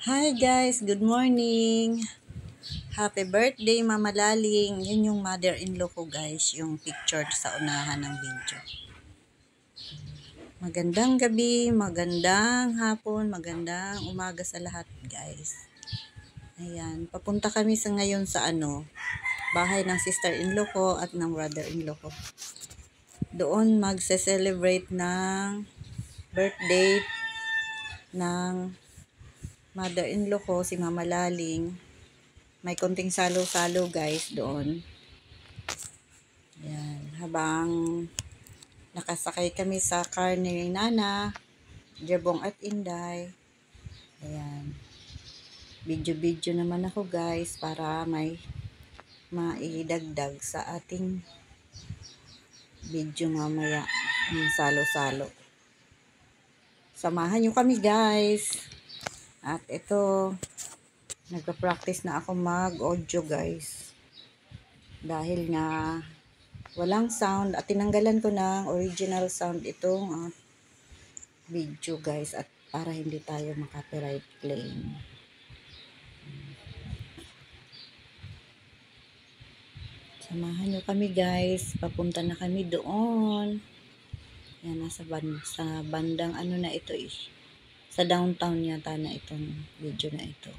Hi guys, good morning. Happy birthday Mama Laling. Yun yung mother-in-law ko guys, yung picture sa unahan ng video. Magandang gabi, magandang hapon, magandang umaga sa lahat guys. Ayan, papunta kami sa ngayon sa bahay ng sister-in-law ko at ng brother-in-law ko. Doon magse-celebrate ng birthday ng mother-in-law ko, si Mama Laling. May konting salo-salo guys doon. Yan, habang nakasakay kami sa car ni Nana, Jebong at Inday. Ayan. Video-video naman ako guys para may maidagdag sa ating video mamaya ng salo-salo. Samahan nyo kami guys. At ito, nagpa-practice na ako mag-audio guys. Dahil nga walang sound at tinanggalan ko ng original sound itong video guys at para hindi tayo maka-copyright claim. Samahan nyo kami guys, papunta na kami doon. Yan, nasa sa bandang na ito eh. Sa downtown yata na itong video na ito.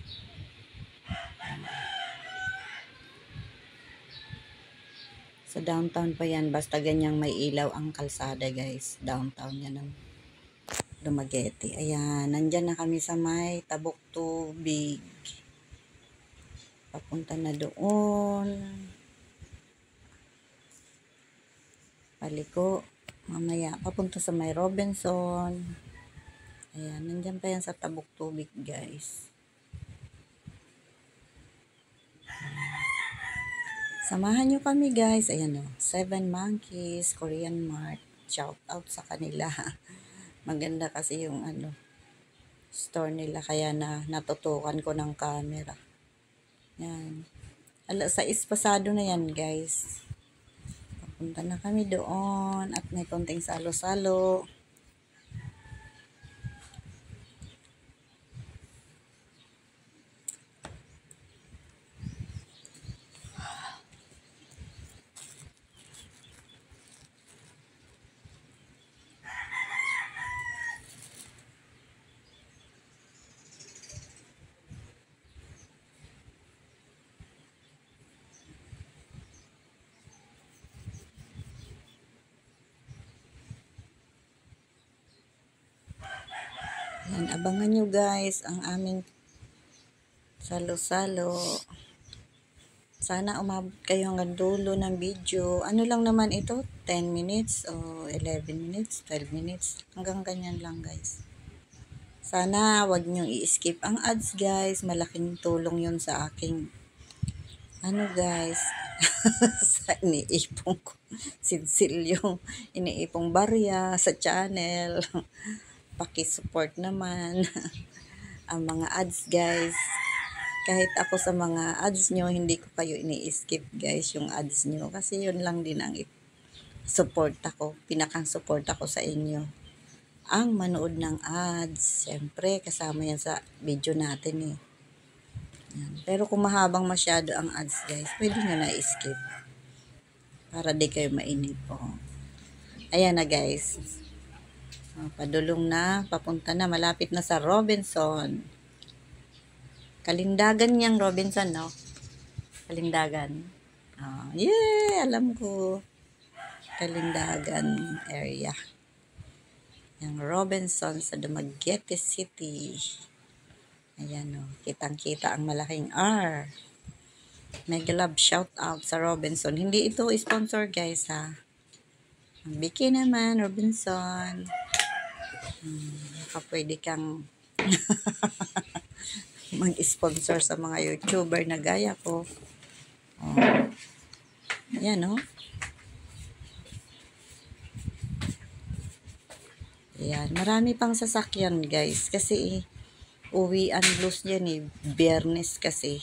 Sa downtown pa yan, basta ganyang may ilaw ang kalsada guys. Downtown yan ng Dumaguete. Ayan, nandyan na kami sa may Tabok Tubig. Papunta na doon. Paliko. Mamaya, papunta sa may Robinson. Ayan, nandyan pa yan sa Tabok Tubig guys. Samahan nyo kami guys. Ayan o, 7 Monkeys, Korean Mart. Shout out sa kanila. Maganda kasi yung store nila kaya natutukan ko ng camera. Yan. 6 pasado na yan guys. Papunta na kami doon at may konting salo-salo. Yan, abangan nyo guys ang aming salo-salo. Sana umabot kayo hanggang dulo ng video. Ano lang naman ito? 10 minutes o 11 minutes, 12 minutes. Hanggang ganyan lang guys. Sana wag nyo i-skip ang ads guys. Malaking tulong yun sa aking guys. Sa iniipong ko. Sinsil yung iniipong barya sa channel. Paki-support naman ang mga ads guys. Kahit ako sa mga ads nyo, hindi ko kayo ini-skip guys yung ads nyo. Kasi yun lang din ang support ako. Pinakang support ako sa inyo. Ang manood ng ads. Siyempre, kasama yan sa video natin eh. Yan. Pero kung mahabang masyado ang ads guys, pwede nyo na-skip. Para di kayo mainip po. Ayan na guys. Padulong na, papunta na, malapit na sa Robinson. Kalindagan niyang Robinson, no? Kalindagan. Yeah, alam ko. Kalindagan area. Yung Robinson sa Dumaguete City. Ayan, no? Kitang-kita ang malaking R. Mega love shout out sa Robinson. Hindi ito sponsor, guys, ha? Biki naman, Robinson. Baka pwede kang mag-sponsor sa mga YouTuber na gaya ko. Yan, no? Yan. Marami pang sasakyan, guys. Kasi, uwian blues yan, eh. Biyernes kasi.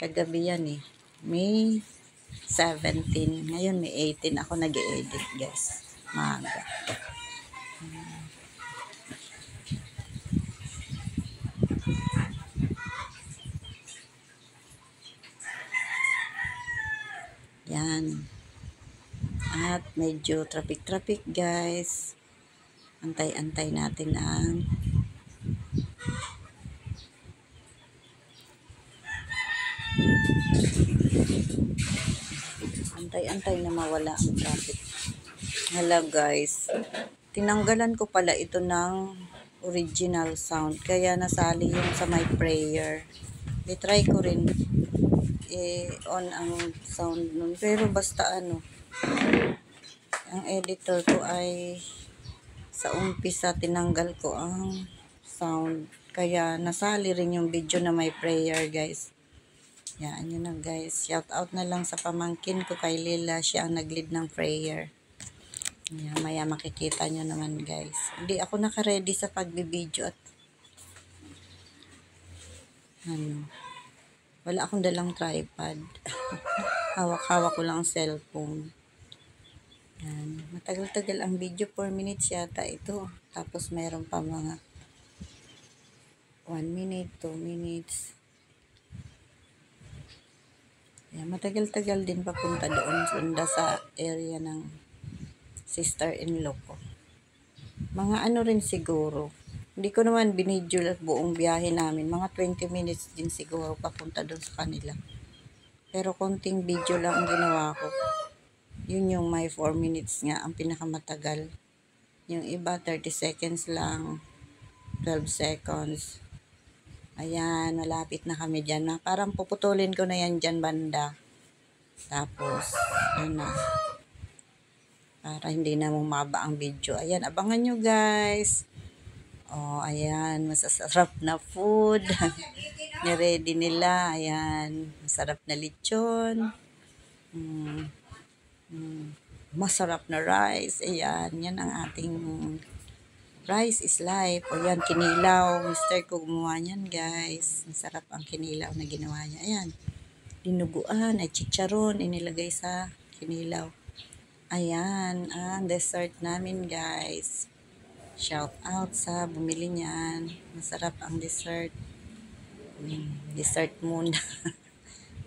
Kagabi yan, eh. May 17. Ngayon, may 18. Ako nag-edit, guys. Maaga. medyo traffic guys. Antay-antay natin ang antay-antay na mawala ang traffic. Hala guys, tinanggalan ko pala ito ng original sound, kaya nasali yung sa my prayer. I-try ko rin on ang sound nun, pero basta ano, ang editor ko ay sa umpisa tinanggal ko ang sound, kaya nasali rin yung video na may prayer guys. Yan, yun na guys. Shout out na lang sa pamangkin ko kay Lila. Siya ang nag-lead ng prayer. Yan, maya makikita nyo naman guys. Hindi ako naka-ready sa pagbibideo at ano, wala akong dalang tripod. Hawak-hawak ko lang ang cellphone. Yan. Matagal-tagal ang video, 4 minutes yata ito. Tapos meron pa mga 1 minute, 2 minutes. Yan, matagal-tagal din papunta doon sa area ng sister-in-law ko. Mga ano rin siguro. Hindi ko naman binidyo buong biyahe namin. Mga 20 minutes din siguro papunta doon sa kanila. Pero konting video lang ang ginawa ko. Yun yung may 4 minutes nga, ang pinakamatagal. Yung iba 30 seconds lang, 12 seconds. Ayan, malapit na kami dyan. Parang puputulin ko na yan dyan banda. Tapos, yun na. Para hindi na mumaba ang video. Ayan, abangan nyo guys. Oh, ayan, masasarap na food. Niready nila. Ayan, masarap na lechon. Masarap na rice. Ayan, yan ang ating rice is life. O yan, kinilaw. Mister ko gumawa niyan guys. Masarap ang kinilaw na ginawa niya. Ayan, dinuguan ay chicharon inilagay sa kinilaw. Ayan, ang dessert namin guys. Shout out sa bumili niyan. Masarap ang dessert. Dessert muna.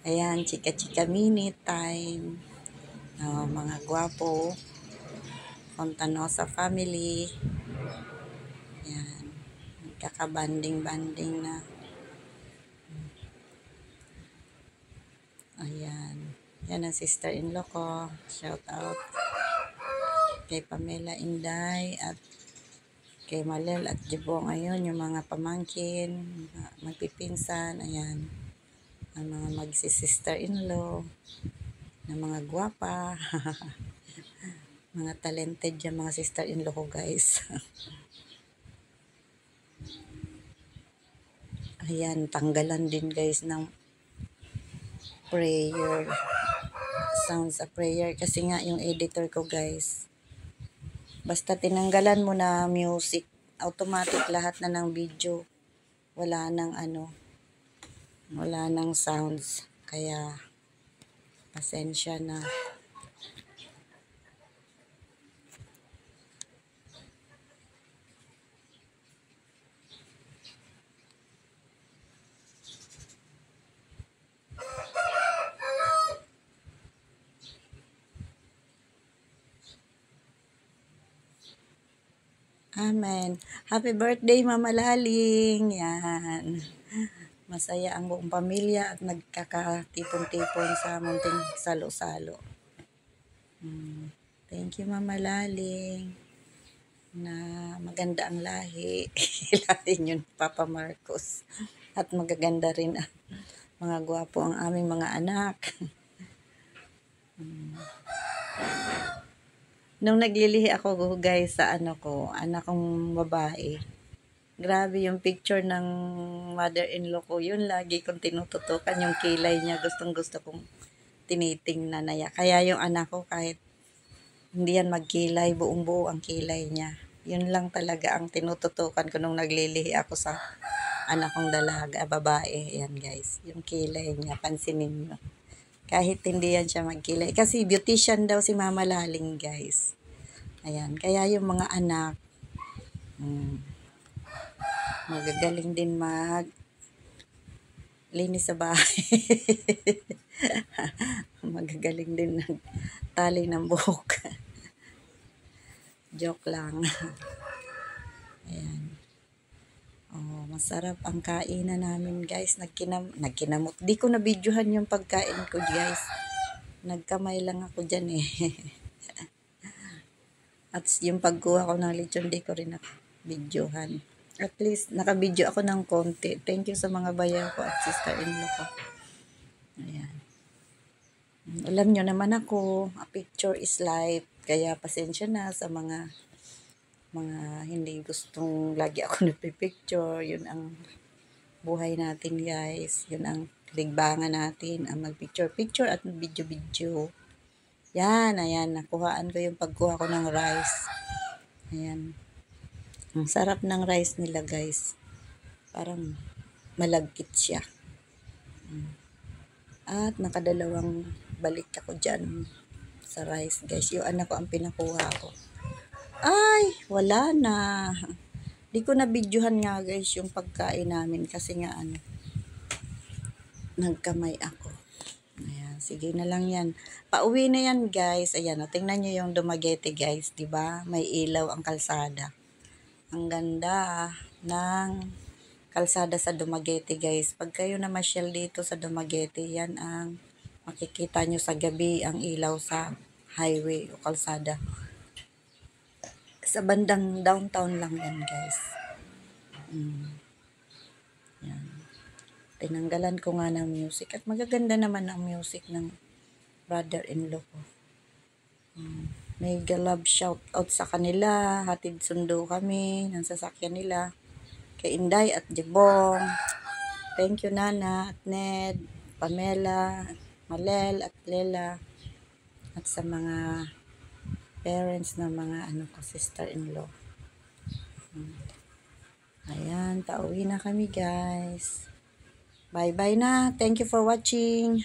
Ayan, chika-chika mini time. Mga gwapo. Fontanosa family. Ayan, kakabanding-banding na. Ayan, yan ang sister-in-law ko. Shout out kay Pamela Inday at kay Malel at Jibo ngayon, yung mga pamangkin, magpipinsan, ayan, ang mga magsi-sister-in-law, na mga gwapa, mga talented yung mga sister-in-law ko guys. Ayan, tanggalan din guys ng prayer, sounds sa prayer, kasi nga yung editor ko guys, basta tinanggalan mo na music, automatic lahat na ng video. Wala nang ano, wala nang sounds. Kaya, pasensya na. Amen. Happy birthday, Mama Laling. Yan. Masaya ang buong pamilya at nagkakatipon-tipon sa munting salo-salo. Thank you, Mama Laling. Na maganda ang lahi. Lahi yun, Papa Marcos. At magaganda rin ang mga gwapo ang aming mga anak. Nung naglilihi ako guys sa anak kong babae, grabe yung picture ng mother-in-law ko, yun lagi kong tinututukan yung kilay niya, gustong gusto kong tinitingnan na niya. Kaya yung anak ko kahit hindi yan magkilay, buong buo ang kilay niya. Yun lang talaga ang tinututukan ko nung naglilihi ako sa anak kong dalaga, babae. Yan guys, yung kilay niya, pansinin nyo. Kahit hindi yan siya magkilay. Kasi beautician daw si Mama Laling guys. Ayan. Kaya yung mga anak, magagaling din linis sa bahay. Magagaling din tali ng buhok. Joke lang. Ayan. Oh, masarap ang kainan namin, guys. Nagkinamot. Di ko na videohan yung pagkain ko, guys. Nagkamay lang ako dyan eh. At yung pagkuha ko ng lechon, di ko rin na videohan. At least, naka-video ako ng konti. Thank you sa mga bayaw ko at sister-in-law ko. Ayan. Alam nyo naman ako, a picture is life. Kaya pasensya na sa mga hindi gustong lagi ako nagpipicture. Yun ang buhay natin, guys. Yun ang ligbangan natin, ang magpicture-picture at video-video. Yan, ayan, nakuhaan ko yung pagkuha ko ng rice. Ayan. Ang sarap ng rice nila, guys. Parang malagkit siya. At nakadalawang balik ako dyan sa rice, guys. Yung anak ko ang pinakuha ko. Ay, wala na. Di ko na videohan nga, guys, yung pagkain namin kasi nga nagkamay ako. Ayan, sige na lang yan. Pauwi na yan, guys. Ayan, tingnan nyo yung Dumaguete, guys. Diba? May ilaw ang kalsada. Ang ganda ng kalsada sa Dumaguete, guys. Pag kayo na masyal dito sa Dumaguete, yan ang makikita nyo sa gabi, ang ilaw sa highway o kalsada. Sa bandang downtown lang yan, guys. Yan. Tinanggalan ko nga ng music. At magaganda naman ang music ng brother-in-law ko. Mega love shout out sa kanila. Hatid sundo kami ng sasakyan nila. Kay Inday at Jebong. Thank you, Nana at Ned, Pamela, Malel at Lela. At sa mga parents ng mga sister-in-law. Ayan, pauwi na kami, guys. Bye-bye na. Thank you for watching.